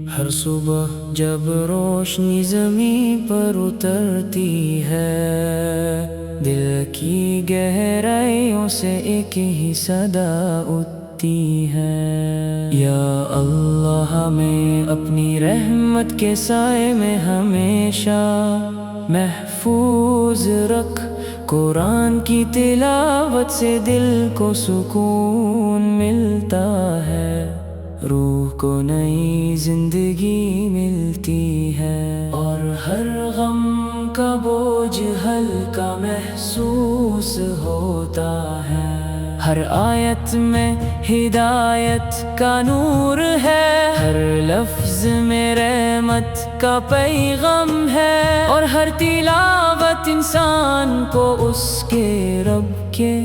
ہر صبح جب روشنی زمین پر اترتی ہے، دل کی گہرائیوں سے ایک ہی صدا اٹھتی ہے، یا اللہ ہمیں اپنی رحمت کے سائے میں ہمیشہ محفوظ رکھ۔ قرآن کی تلاوت سے دل کو سکون ملتا ہے، روح کو نئی زندگی ملتی ہے، اور ہر غم کا بوجھ ہلکا محسوس ہوتا ہے۔ ہر آیت میں ہدایت کا نور ہے، ہر لفظ میں رحمت کا پیغام ہے، اور ہر تلاوت انسان کو اس کے رب کے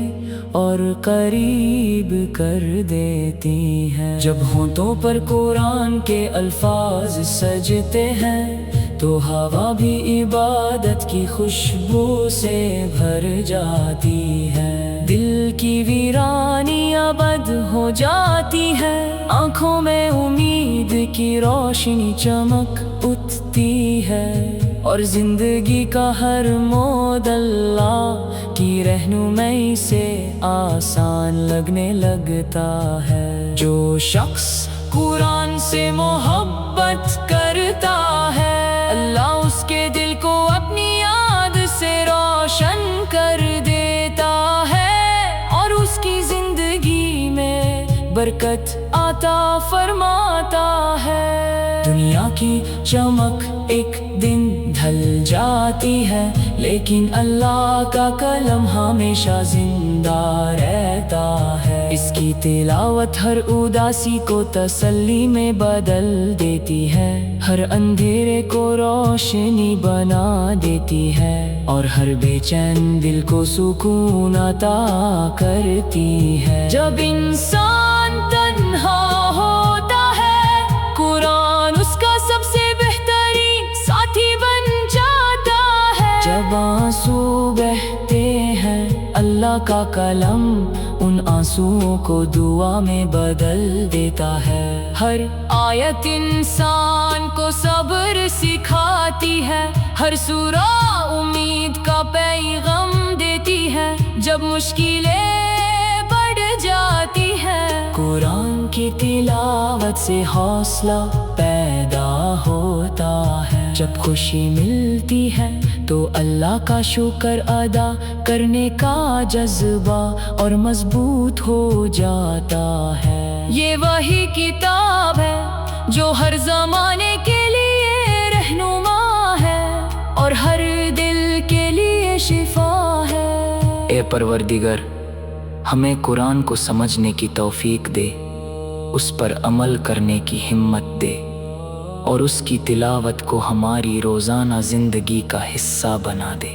اور قریب کر دیتی ہے۔ جب ہونٹوں پر قرآن کے الفاظ سجتے ہیں تو ہوا بھی عبادت کی خوشبو سے بھر جاتی ہے، دل کی ویرانیاں بد ہو جاتی ہے، آنکھوں میں امید کی روشنی چمک اٹھتی ہے، اور زندگی کا ہر موڑ اللہ کی رہنمائی سے آسان لگنے لگتا ہے۔ جو شخص قرآن سے محبت کرتا ہے، اللہ اس کے دل کو اپنی یاد سے روشن کر دیتا ہے، اور اس کی زندگی میں برکت عطا فرماتا ہے۔ دنیا کی چمک ایک دن ڈھل جاتی ہے، لیکن اللہ کا کلام ہمیشہ زندہ رہتا ہے۔ اس کی تلاوت ہر اداسی کو تسلی میں بدل دیتی ہے، ہر اندھیرے کو روشنی بنا دیتی ہے، اور ہر بے چین دل کو سکون عطا کرتی ہے۔ جب انسان تنہا ہوتا ہے، قرآن اس کا سب سے بہترین ساتھی بن جاتا ہے۔ جب آنسو بہتے ہیں، اللہ کا کلام ان آنسوؤں کو دعا میں بدل دیتا ہے۔ ہر آیت انسان کو صبر سکھاتی ہے، ہر سورہ امید کا پیغام دیتی ہے۔ جب مشکلیں بڑھ جاتی ہے، قرآن کی تلاوت سے حوصلہ پیدا ہوتا ہے۔ جب خوشی ملتی ہے تو اللہ کا شکر ادا کرنے کا جذبہ اور مضبوط ہو جاتا ہے۔ یہ وہی کتاب ہے جو ہر زمانے کے لیے رہنما ہے، اور ہر دل کے لیے شفا ہے۔ اے پروردگار، ہمیں قرآن کو سمجھنے کی توفیق دے، اس پر عمل کرنے کی ہمت دے، اور اس کی تلاوت کو ہماری روزانہ زندگی کا حصہ بنا دے۔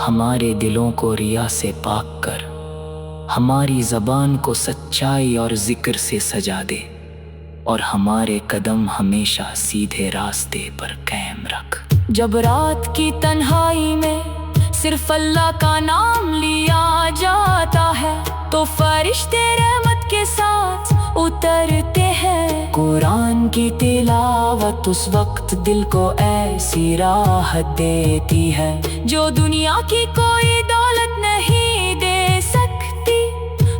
ہمارے دلوں کو ریا سے پاک کر، ہماری زبان کو سچائی اور ذکر سے سجا دے، اور ہمارے قدم ہمیشہ سیدھے راستے پر قائم رکھ۔ جب رات کی تنہائی میں صرف اللہ کا نام لیا جاتا ہے تو فرشتے رحمت کے ساتھ اترتے ہیں۔ قرآن کی تلاوت اس وقت دل کو ایسی راحت دیتی ہے جو دنیا کی کوئی دولت نہیں دے سکتی۔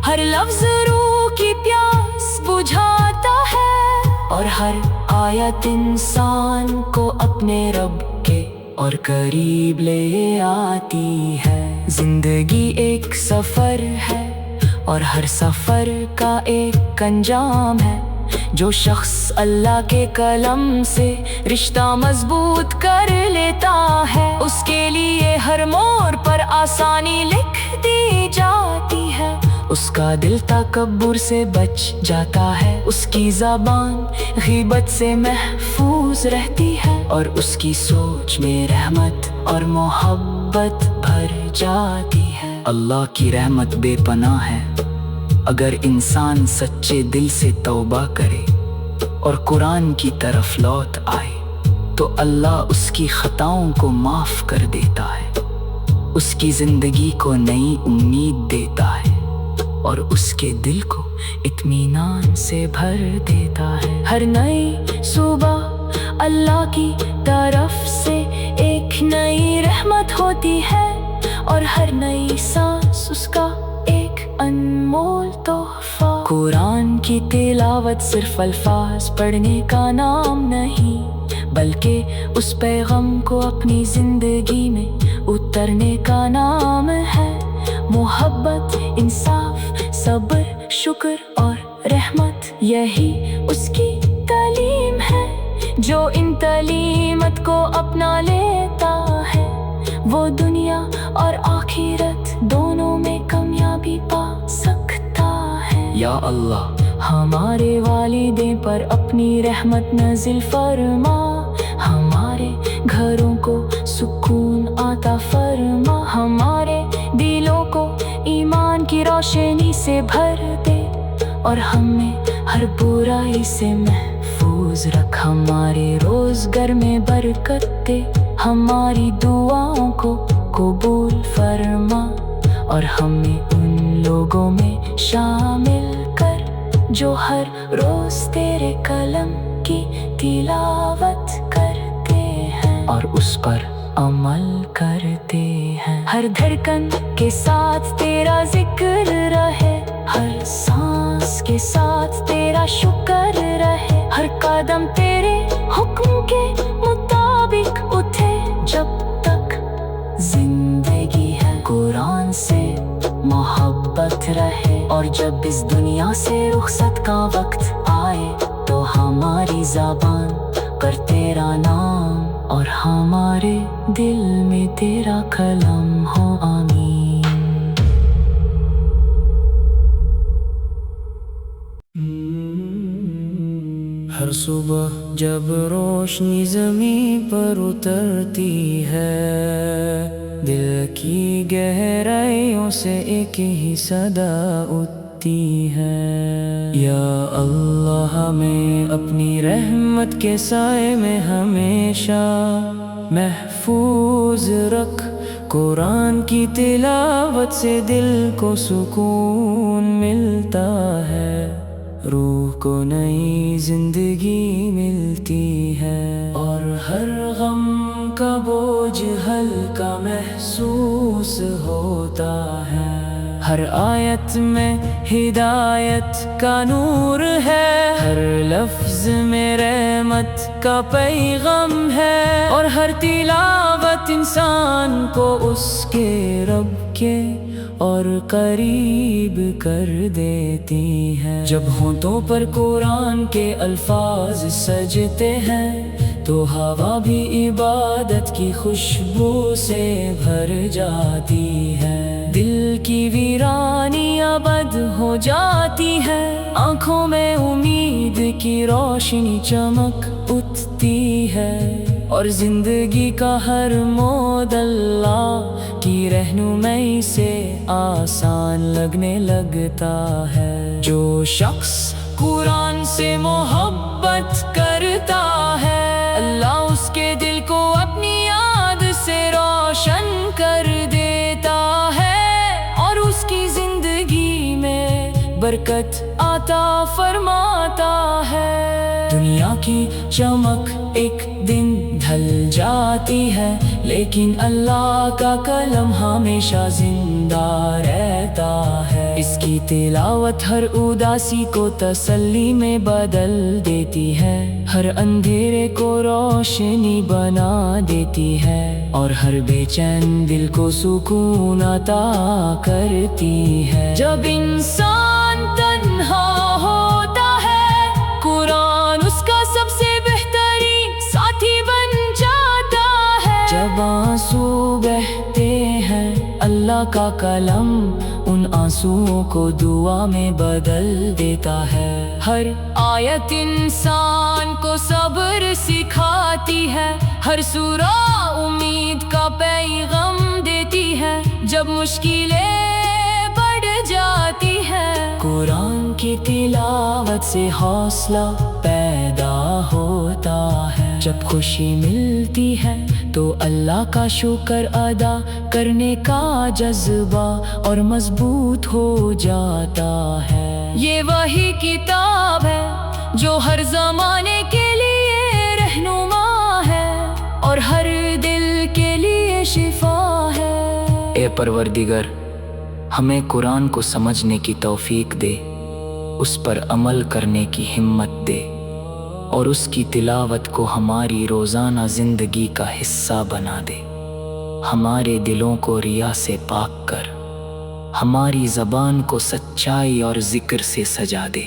ہر لفظ روح کی پیاس بجھاتا ہے، اور ہر آیت انسان کو اپنے رب کے اور قریب لے آتی ہے۔ زندگی ایک سفر ہے، اور ہر سفر کا ایک انجام ہے۔ جو شخص اللہ کے کلام سے رشتہ مضبوط کر لیتا ہے، اس کے لیے ہر موڑ پر آسانی لکھ دی جاتی ہے۔ اس کا دل تکبر سے بچ جاتا ہے، اس کی زبان غیبت سے محفوظ رہتی ہے، اور اس کی سوچ میں رحمت اور محبت بھر جاتی ہے۔ اللہ کی رحمت بے پناہ ہے۔ اگر انسان سچے دل سے توبہ کرے اور قرآن کی طرف لوٹ آئے تو اللہ اس کی خطاؤں کو معاف کر دیتا ہے، اس کی زندگی کو نئی امید دیتا ہے، اور اس کے دل کو اطمینان سے بھر دیتا ہے۔ ہر نئی صبح اللہ کی طرف سے ایک نئی رحمت ہوتی ہے، اور ہر نئی سانس اس کا ایک انمول تحفہ۔ قرآن کی تلاوت صرف الفاظ پڑھنے کا نام نہیں، بلکہ اس پیغام کو اپنی زندگی میں اترنے کا نام ہے۔ محبت، انصاف، صبر، شکر اور رحمت، یہی اس کی تعلیم ہے۔ جو ان تعلیمات کو اپنا لیتا ہے وہ دنیا اور آخرت دونوں میں کامیابی پا سکتا ہے۔ یا اللہ، ہمارے والدین پر اپنی رحمت نازل فرما، ہمارے گھروں کو سکون عطا فرما، ہمارے دلوں کو ایمان کی روشنی سے بھر دے، اور ہمیں ہر برائی سے محفوظ رکھ۔ ہمارے روزگار میں برکت دے، ہماری دعاؤں کو قبول فرما، اور ہمیں ان لوگوں میں شامل کر جو ہر روز تیرے کلام کی تلاوت کرتے ہیں اور اس پر عمل کرتے ہیں۔ ہر دھڑکن کے ساتھ تیرا ذکر رہے، ہر سانس کے ساتھ تیرا شکر رہے، ہر قدم تیرے حکم کے مطابق اٹھے جب تک زندگی ہے۔ قرآن سے محبت رہے، اور جب اس دنیا سے رخصت کا وقت آئے تو ہماری زبان پر تیرا نام اور ہمارے دل میں تیرا کلام ہو۔ آمین۔ ہر صبح جب روشنی زمین پر اترتی ہے، دل کی گہرائیوں سے ایک ہی صدا اٹھتی ہے، یا اللہ ہمیں اپنی رحمت کے سائے میں ہمیشہ محفوظ رکھ۔ قرآن کی تلاوت سے دل کو سکون ملتا ہے، روح کو نئی زندگی ملتی ہے، اور ہر غم کا بوجھ ہلکا محسوس ہوتا ہے۔ ہر آیت میں ہدایت کا نور ہے، ہر لفظ میں رحمت کا پیغام ہے، اور ہر تلاوت انسان کو اس کے رب کے اور قریب کر دیتی ہے۔ جب ہونٹوں پر قرآن کے الفاظ سجتے ہیں تو ہوا بھی عبادت کی خوشبو سے بھر جاتی ہے، دل کی ویرانی ابد ہو جاتی ہے، آنکھوں میں امید کی روشنی چمک اٹھتی ہے، اور زندگی کا ہر موڑ اللہ کی رہنمائی سے آسان لگنے لگتا ہے۔ جو شخص قرآن سے محبت کرتا ہے، اللہ اس کے دل کو اپنی یاد سے روشن کر دیتا ہے، اور اس کی زندگی میں برکت عطا فرماتا ہے۔ دنیا کی چمک ایک دن ڈھل جاتی ہے، لیکن اللہ کا کلام ہمیشہ زندہ رہتا ہے۔ اس کی تلاوت ہر اداسی کو تسلی میں بدل دیتی ہے، ہر اندھیرے کو روشنی بنا دیتی ہے، اور ہر بے چین دل کو سکون عطا کرتی ہے۔ جب انسان تنہا ہوتا ہے، قرآن اس کا سب سے بہترین ساتھی بن جاتا ہے۔ جب آنسو بہتے ہیں، اللہ کا کلام ان آنسوؤں کو دعا میں بدل دیتا ہے۔ ہر آیت انسان کو صبر سکھاتی ہے، ہر سورہ امید کا پیغام دیتی ہے، جب مشکلیں بڑھ جاتی ہے۔ قرآن کی تلاوت سے حوصلہ پیدا ہوتا ہے، جب خوشی ملتی ہے تو اللہ کا شکر ادا کرنے کا جذبہ اور مضبوط ہو جاتا ہے۔ یہ وہی کتاب ہے جو ہر زمانے کے لیے رہنما ہے اور ہر دل کے لیے شفا ہے۔ اے پروردگار، ہمیں قرآن کو سمجھنے کی توفیق دے، اس پر عمل کرنے کی ہمت دے اور اس کی تلاوت کو ہماری روزانہ زندگی کا حصہ بنا دے۔ ہمارے دلوں کو ریا سے پاک کر، ہماری زبان کو سچائی اور ذکر سے سجا دے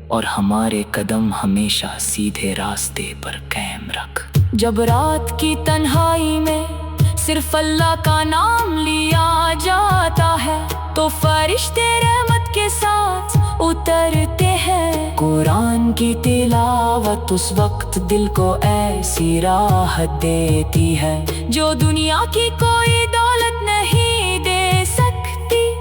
اور ہمارے قدم ہمیشہ سیدھے راستے پر قائم رکھ۔ جب رات کی تنہائی میں صرف اللہ کا نام لیا جاتا ہے تو فرشتے رحمت کے ساتھ اترتے ہیں۔ قرآن کی تلاوت اس وقت دل کو ایسی راحت دیتی ہے جو دنیا کی کوئی دولت نہیں دے سکتی۔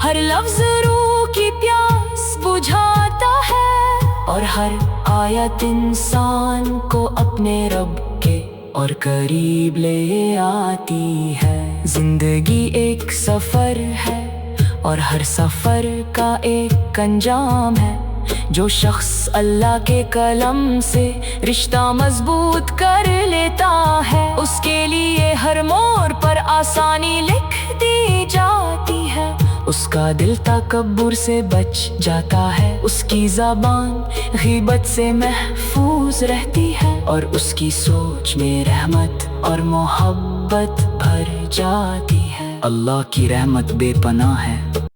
ہر لفظ روح کی پیاس بجھاتا ہے اور ہر آیت انسان کو اپنے رب کے اور قریب لے آتی ہے۔ زندگی ایک سفر ہے اور ہر سفر کا ایک انجام ہے۔ جو شخص اللہ کے قلم سے رشتہ مضبوط کر لیتا ہے اس کے لیے ہر موڑ پر آسانی لکھ دی جاتی ہے۔ اس کا دل تکبر سے بچ جاتا ہے، اس کی زبان غیبت سے محفوظ رہتی ہے اور اس کی سوچ میں رحمت اور محبت بھر جاتی ہے۔ اللہ کی رحمت بے پناہ ہے،